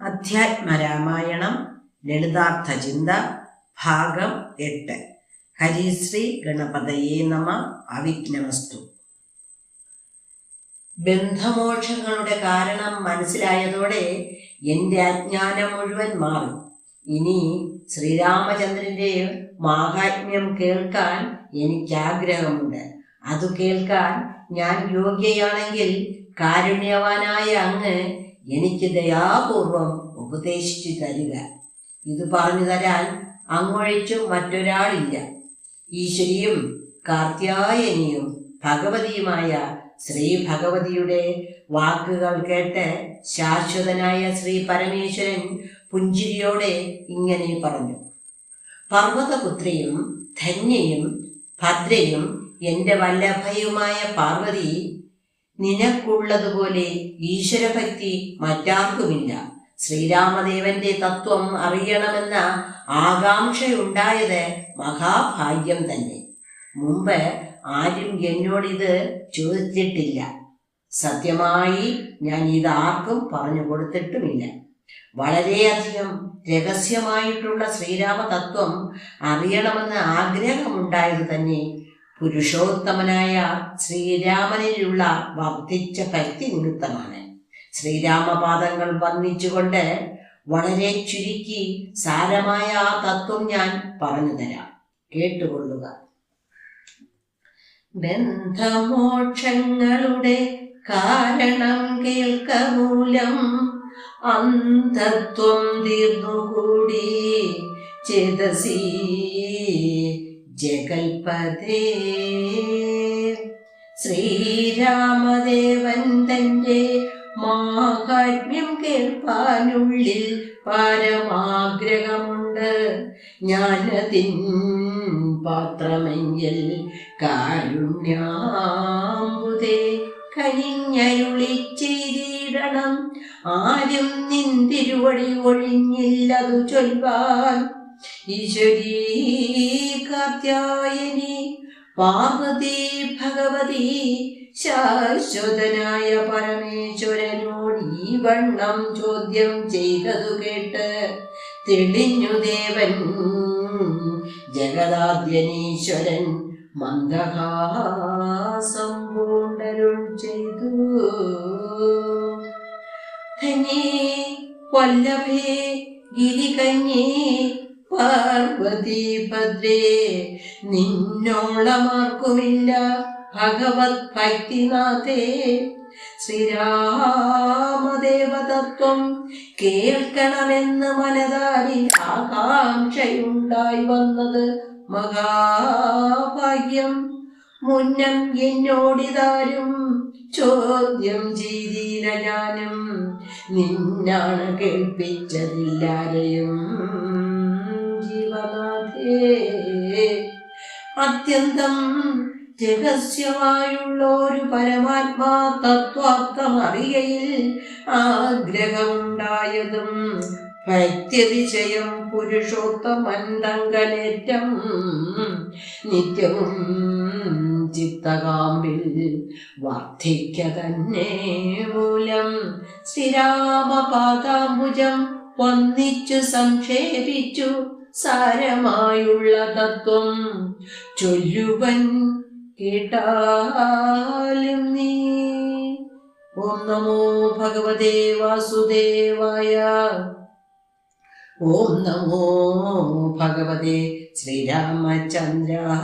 അധ്യാത്മരാമായണം ലളിതാർത്ഥചിന്ത ഭാഗം 8. ഹരിശ്രീ ഗണപതയേ നമ. അവിഘ്നമസ്തു. ബന്ധമോക്ഷങ്ങളുടെ കാരണം മനസ്സിലായതോടെ എൻ്റെ അജ്ഞാനം മുഴുവൻ മാറി. ഇനി ശ്രീരാമചന്ദ്രൻ്റെ മാഹാത്മ്യം കേൾക്കാൻ എനിക്കാഗ്രഹമുണ്ട്. അത് കേൾക്കാൻ ഞാൻ യോഗ്യയാണെങ്കിൽ കാരുണ്യവാനായ അങ്ങ് എനിക്ക് ദയാപൂർവം ഉപദേശിച്ചു തരിക. ഇത് പറഞ്ഞു തരാൻ അങ്ങൊഴിച്ചു മറ്റൊരാളില്ല. ഈശ്വരിയും കാർത്യായനിയും ഭഗവതിയുമായ ശ്രീ ഭഗവതിയുടെ വാക്കുകൾ കേട്ട് ശാശ്വതനായ ശ്രീ പരമേശ്വരൻ പുഞ്ചിരിയോടെ ഇങ്ങനെ പറഞ്ഞു: പർവ്വതപുത്രിയും ധന്യയും ഭദ്രയും എൻ്റെ വല്ലഭയുമായ പാർവതി, നിനക്കുള്ളതുപോലെ ഈശ്വരഭക്തി മറ്റാർക്കുമില്ല. ശ്രീരാമദേവന്റെ തത്വം അറിയണമെന്ന ആകാംക്ഷയുണ്ടായത് മഹാഭാഗ്യം തന്നെ. മുമ്പ് ആരും എന്നോടിത് ചോദിച്ചിട്ടില്ല. സത്യമായി ഞാൻ ഇതാർക്കും പറഞ്ഞു കൊടുത്തിട്ടുമില്ല. വളരെയധികം രഹസ്യമായിട്ടുള്ള ശ്രീരാമ തത്വം അറിയണമെന്ന് ആഗ്രഹമുണ്ടായത് തന്നെ പുരുഷോത്തമനായ ശ്രീരാമനിലുള്ള വർദ്ധിച്ച ഭക്തി നിമിത്തമാണ്. ശ്രീരാമപാദങ്ങൾ വന്ദിച്ചുകൊണ്ട് വളരെ ചുരുക്കി സാരമായ ആ തത്വം ഞാൻ പറഞ്ഞു തരാം, കേട്ടുകൊള്ളുക. ബന്ധമോക്ഷങ്ങളുടെ കാരണം കേൾക്കമൂലം അന്ധത്വം തീർന്നുകൂടി ചേതസി ജഗൽപദേ. ശ്രീരാമദേവൻ തന്റെ മാഹാത്മ്യം കേൾപ്പാനുള്ളിൽ പരമാഗ്രഹമുണ്ട്. ജ്ഞാനത്തിൻ പാത്രമെങ്കിൽ കാരുണ്യാമ്പുതേ കനിഞ്ഞരുളിച്ചിരിടണം. ആരും നിന്തിരുവടി ഒഴിഞ്ഞില്ലതു ചൊൽവാൻ. ഈശ്വരീ കാർത്യായനി പാർവതി ഭഗവതി, ശാശ്വതനായ പരമേശ്വരനോട് ഈ വണ്ണം ചോദ്യം ചെയ്തതു കേട്ട് തെളിഞ്ഞു ദേവൻ ജഗദാദ്യനീശ്വരൻ മന്ദഹാസം പൂണ്ടരുൾ ചെയ്തു: ധന്യേ വല്ലഭേ ഗിരികന്യേ പാർവതി ഭദ്രേ, നിന്നോളമാർക്കുമില്ല ഭഗവത് ഭക്തിനാഥേ. ശ്രീരാമദേവതത്വം കേൾക്കണമെന്ന് മനതാരിൽ ആകാംക്ഷയുണ്ടായി വന്നത് മഹാഭാഗ്യം. മുന്നം എന്നോടിതാരും ചോദ്യം ചെയ്തില്ല. ഞാനും നിന്നാണ് കേൾപ്പിച്ചതില്ലാരെയും ജീവനാഥേ. അത്യന്തം രഹസ്യമായുള്ള ഒരു പരമാത്മാ തത്വാർത്ഥം അറിയയിൽ ആഗ്രഹമുണ്ടായതും ഭക്തിതിശയം പുരുഷോത്തമൻ തങ്കലേറ്റം നിത്യവും ചിത്തകാമ്പിൽ വർദ്ധിക്ക തന്നെ മൂലം ശ്രീരാമപാദാംബുജം വന്നിച്ചു സംക്ഷേപിച്ചു സാരമായുള്ള തത്വം ചൊല്ലുവൻ കേട്ടാലും നീ. ഓം നമോ ഭഗവതേ വാസുദേവായ. ഓം നമോ ഭഗവതേ ശ്രീരാമചന്ദ്രായ.